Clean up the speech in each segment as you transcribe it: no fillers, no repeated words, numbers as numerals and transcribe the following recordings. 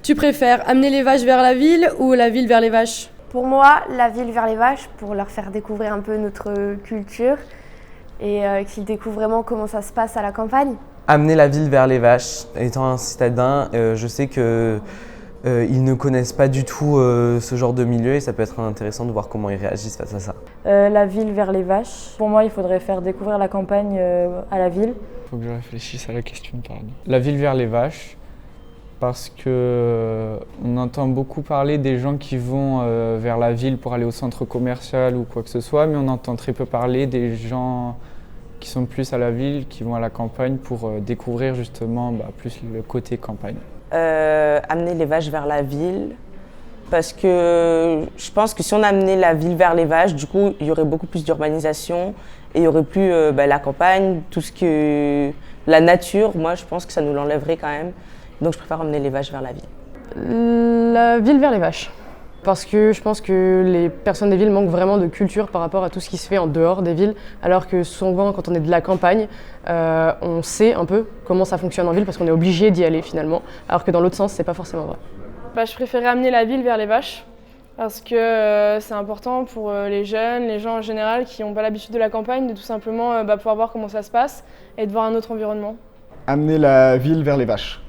Tu préfères amener les vaches vers la ville ou la ville vers les vaches? Pour moi, la ville vers les vaches, pour leur faire découvrir un peu notre culture et qu'ils découvrent vraiment comment ça se passe à la campagne. Amener la ville vers les vaches. Étant un citadin, je sais que ils ne connaissent pas du tout ce genre de milieu et ça peut être intéressant de voir comment ils réagissent face à ça. La ville vers les vaches. Pour moi, il faudrait faire découvrir la campagne à la ville. Il faut que je réfléchisse à la question, pardon. La ville vers les vaches, parce que on entend beaucoup parler des gens qui vont vers la ville pour aller au centre commercial ou quoi que ce soit, mais on entend très peu parler des gens qui sont plus à la ville, qui vont à la campagne pour découvrir justement plus le côté campagne. Amener les vaches vers la ville, parce que je pense que si on amenait la ville vers les vaches, du coup, il y aurait beaucoup plus d'urbanisation et il y aurait plus la campagne, tout ce que la nature. Moi, je pense que ça nous l'enlèverait quand même. Donc, je préfère amener les vaches vers la ville. La ville vers les vaches. Parce que je pense que les personnes des villes manquent vraiment de culture par rapport à tout ce qui se fait en dehors des villes, alors que souvent quand on est de la campagne, on sait un peu comment ça fonctionne en ville parce qu'on est obligé d'y aller finalement, alors que dans l'autre sens, c'est pas forcément vrai. Je préférais amener la ville vers les vaches parce que c'est important pour les jeunes, les gens en général qui n'ont pas l'habitude de la campagne, de tout simplement pouvoir voir comment ça se passe et de voir un autre environnement. Amener la ville vers les vaches.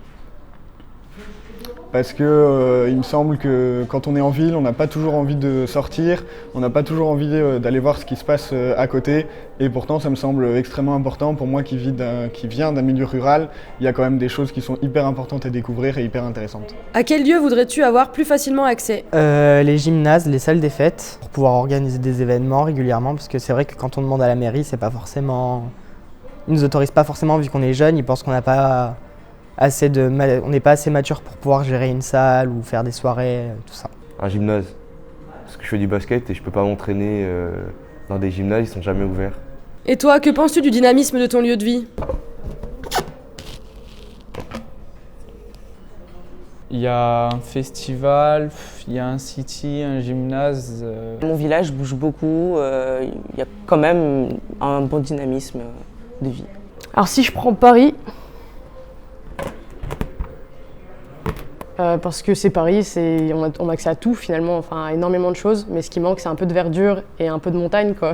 Parce que il me semble que quand on est en ville, on n'a pas toujours envie de sortir, on n'a pas toujours envie d'aller voir ce qui se passe à côté. Et pourtant, ça me semble extrêmement important pour moi qui vient d'un milieu rural. Il y a quand même des choses qui sont hyper importantes à découvrir et hyper intéressantes. À quel lieu voudrais-tu avoir plus facilement accès? Les gymnases, les salles des fêtes, pour pouvoir organiser des événements régulièrement. Parce que c'est vrai que quand on demande à la mairie, c'est pas forcément... Ils nous autorisent pas forcément vu qu'on est jeune, ils pensent qu'on n'a pas... on n'est pas assez mature pour pouvoir gérer une salle ou faire des soirées, tout ça. Un gymnase, parce que je fais du basket et je peux pas m'entraîner dans des gymnases, ils sont jamais ouverts. Et toi, que penses-tu du dynamisme de ton lieu de vie? Il y a un festival, il y a un city, un gymnase. Mon village bouge beaucoup, il y a quand même un bon dynamisme de vie. Alors si je prends Paris, parce que c'est Paris, on a accès à tout finalement, enfin à énormément de choses, mais ce qui manque c'est un peu de verdure et un peu de montagne quoi.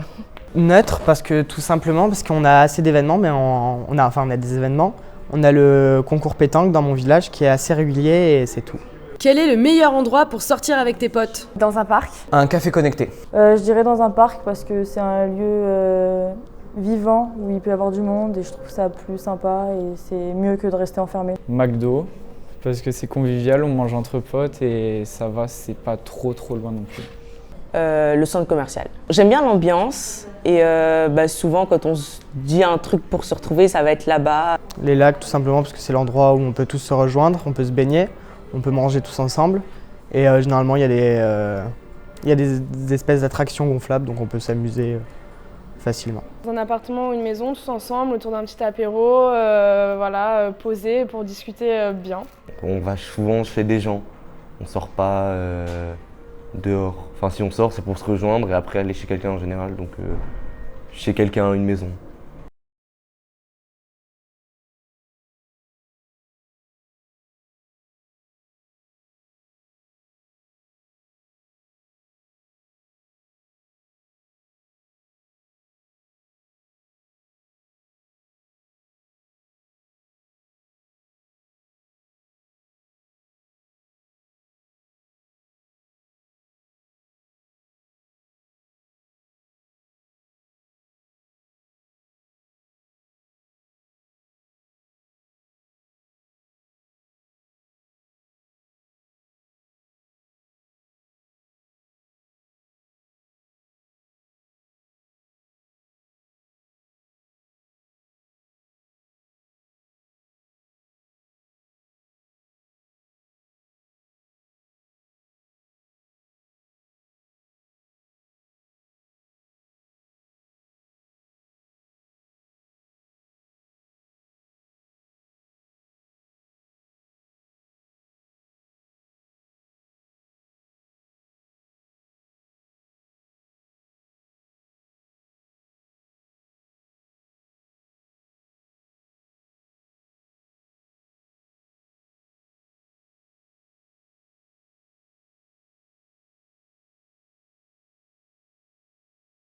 Neutre parce que tout simplement parce qu'on a assez d'événements, mais on a des événements. On a le concours pétanque dans mon village qui est assez régulier et c'est tout. Quel est le meilleur endroit pour sortir avec tes potes? Dans un parc. Un café connecté. Je dirais dans un parc parce que c'est un lieu vivant où il peut y avoir du monde et je trouve ça plus sympa et c'est mieux que de rester enfermé. McDo. Parce que c'est convivial, on mange entre potes et ça va, c'est pas trop loin non plus. Le centre commercial. J'aime bien l'ambiance et souvent quand on se dit un truc pour se retrouver, ça va être là-bas. Les lacs tout simplement parce que c'est l'endroit où on peut tous se rejoindre, on peut se baigner, on peut manger tous ensemble et généralement il y a des espèces d'attractions gonflables donc on peut s'amuser facilement. Dans un appartement ou une maison, tous ensemble, autour d'un petit apéro, posé pour discuter bien. On va souvent chez des gens, on sort pas dehors. Enfin si on sort c'est pour se rejoindre et après aller chez quelqu'un en général, donc chez quelqu'un, une maison.